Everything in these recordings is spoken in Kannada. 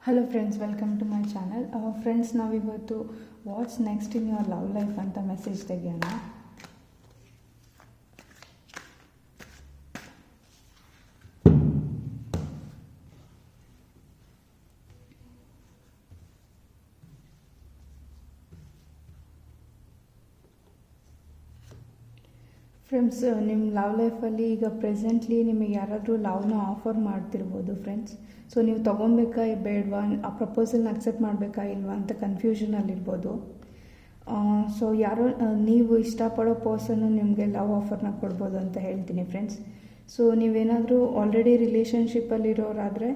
Hello friends, welcome to my channel. Friends, ನಾವಿವತ್ತು what's next in your love life ಅಂತ ಮೆಸೇಜ್ ತೆಗೆಯೋಣ. ಫ್ರೆಂಡ್ಸ್, ನಿಮ್ಮ ಲವ್ ಲೈಫಲ್ಲಿ ಈಗ ಪ್ರೆಸೆಂಟ್ಲಿ ನಿಮಗೆ ಯಾರಾದರೂ ಲವ್ನ ಆಫರ್ ಮಾಡ್ತಿರ್ಬೋದು ಫ್ರೆಂಡ್ಸ್. ಸೊ ನೀವು ತೊಗೊಬೇಕಾ ಬೇಡವಾ, ಆ ಪ್ರಪೋಸಲ್ನ ಅಕ್ಸೆಪ್ಟ್ ಮಾಡಬೇಕಾ ಇಲ್ವಾ ಅಂತ ಕನ್ಫ್ಯೂಷನಲ್ಲಿರ್ಬೋದು. ಸೊ ಯಾರೋ ನೀವು ಇಷ್ಟಪಡೋ ಪರ್ಸನ್ನು ನಿಮಗೆ ಲವ್ ಆಫರ್ನ ಕೊಡ್ಬೋದು ಅಂತ ಹೇಳ್ತೀನಿ ಫ್ರೆಂಡ್ಸ್. ಸೊ ನೀವೇನಾದರೂ ಆಲ್ರೆಡಿ ರಿಲೇಷನ್ಶಿಪ್ಪಲ್ಲಿರೋರಾದರೆ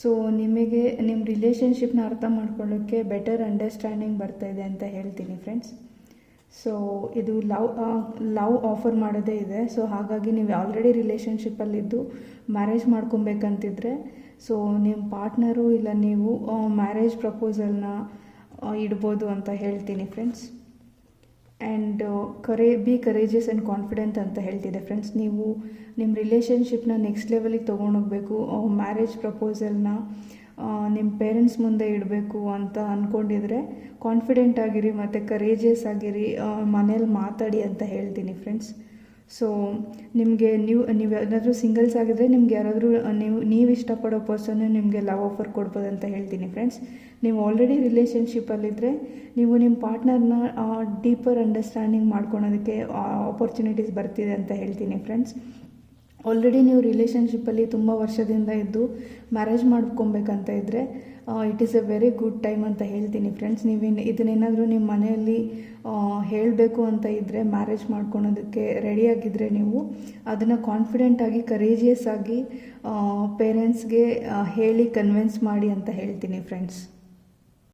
ಸೊ ನಿಮಗೆ ನಿಮ್ಮ ರಿಲೇಷನ್ಶಿಪ್ನ ಅರ್ಥ ಮಾಡ್ಕೊಳ್ಳೋಕ್ಕೆ ಬೆಟರ್ ಅಂಡರ್ಸ್ಟ್ಯಾಂಡಿಂಗ್ ಬರ್ತಾಯಿದೆ ಅಂತ ಹೇಳ್ತೀನಿ ಫ್ರೆಂಡ್ಸ್. ಸೊ ಇದು ಲವ್ ಆಫರ್ ಮಾಡೋದೇ ಇದೆ. ಸೊ ಹಾಗಾಗಿ ನೀವು ಆಲ್ರೆಡಿ ರಿಲೇಷನ್ಶಿಪ್ಪಲ್ಲಿದ್ದು ಮ್ಯಾರೇಜ್ ಮಾಡ್ಕೊಬೇಕಂತಿದ್ರೆ ಸೊ ನಿಮ್ಮ ಪಾರ್ಟ್ನರು ಇಲ್ಲ ನೀವು ಮ್ಯಾರೇಜ್ ಪ್ರಪೋಸಲ್ನ ಇಡ್ಬೋದು ಅಂತ ಹೇಳ್ತೀನಿ friends. And B courageous and confident ಅಂತ ಹೇಳ್ತಿದೆ ಫ್ರೆಂಡ್ಸ್. ನೀವು ನಿಮ್ಮ ರಿಲೇಷನ್ಶಿಪ್ನ ನೆಕ್ಸ್ಟ್ ಲೆವೆಲಿಗೆ ತೊಗೊಂಡೋಗ್ಬೇಕು, ಮ್ಯಾರೇಜ್ ಪ್ರಪೋಸಲ್ನ ನಿಮ್ಮ ಪೇರೆಂಟ್ಸ್ ಮುಂದೆ ಇಡಬೇಕು ಅಂತ ಅಂದ್ಕೊಂಡಿದ್ರೆ ಕಾನ್ಫಿಡೆಂಟ್ ಆಗಿರಿ ಮತ್ತು ಕರೇಜಿಯಸ್ ಆಗಿರಿ, ಮನೇಲಿ ಮಾತಾಡಿ ಅಂತ ಹೇಳ್ತೀನಿ ಫ್ರೆಂಡ್ಸ್. ಸೊ ನಿಮಗೆ ನೀವು ಏನಾದರೂ ಸಿಂಗಲ್ಸ್ ಆಗಿದ್ರೆ ನಿಮ್ಗೆ ಯಾರಾದರೂ ನೀವು ಇಷ್ಟಪಡೋ ಪರ್ಸನ್ನು ನಿಮಗೆ ಲವ್ ಆಫರ್ ಕೊಡ್ಬೋದು ಅಂತ ಹೇಳ್ತೀನಿ ಫ್ರೆಂಡ್ಸ್. ನೀವು ಆಲ್ರೆಡಿ ರಿಲೇಷನ್ಶಿಪ್ಪಲ್ಲಿದ್ದರೆ ನೀವು ನಿಮ್ಮ ಪಾರ್ಟ್ನರ್ನ ಡೀಪರ್ ಅಂಡರ್ಸ್ಟ್ಯಾಂಡಿಂಗ್ ಮಾಡ್ಕೊಳೋದಕ್ಕೆ ಆಪರ್ಚುನಿಟೀಸ್ ಬರ್ತಿದೆ ಅಂತ ಹೇಳ್ತೀನಿ ಫ್ರೆಂಡ್ಸ್. ಆಲ್ರೆಡಿ ನೀವು ರಿಲೇಷನ್ಶಿಪ್ಪಲ್ಲಿ ತುಂಬ ವರ್ಷದಿಂದ ಇದ್ದು ಮ್ಯಾರೇಜ್ ಮಾಡ್ಕೊಬೇಕಂತ ಇದ್ದರೆ it is A very good time ಅಂತ ಹೇಳ್ತೀನಿ ಫ್ರೆಂಡ್ಸ್. ಇದನ್ನೇನಾದರೂ ನಿಮ್ಮ ಮನೆಯಲ್ಲಿ ಹೇಳಬೇಕು ಅಂತ ಇದ್ದರೆ, ಮ್ಯಾರೇಜ್ ಮಾಡ್ಕೊಳೋದಕ್ಕೆ ರೆಡಿಯಾಗಿದ್ದರೆ ನೀವು ಅದನ್ನು ಕಾನ್ಫಿಡೆಂಟಾಗಿ ಕರೇಜಿಯಸ್ ಆಗಿ ಪೇರೆಂಟ್ಸ್ಗೆ ಹೇಳಿ ಕನ್ವಿನ್ಸ್ ಮಾಡಿ ಅಂತ ಹೇಳ್ತೀನಿ ಫ್ರೆಂಡ್ಸ್.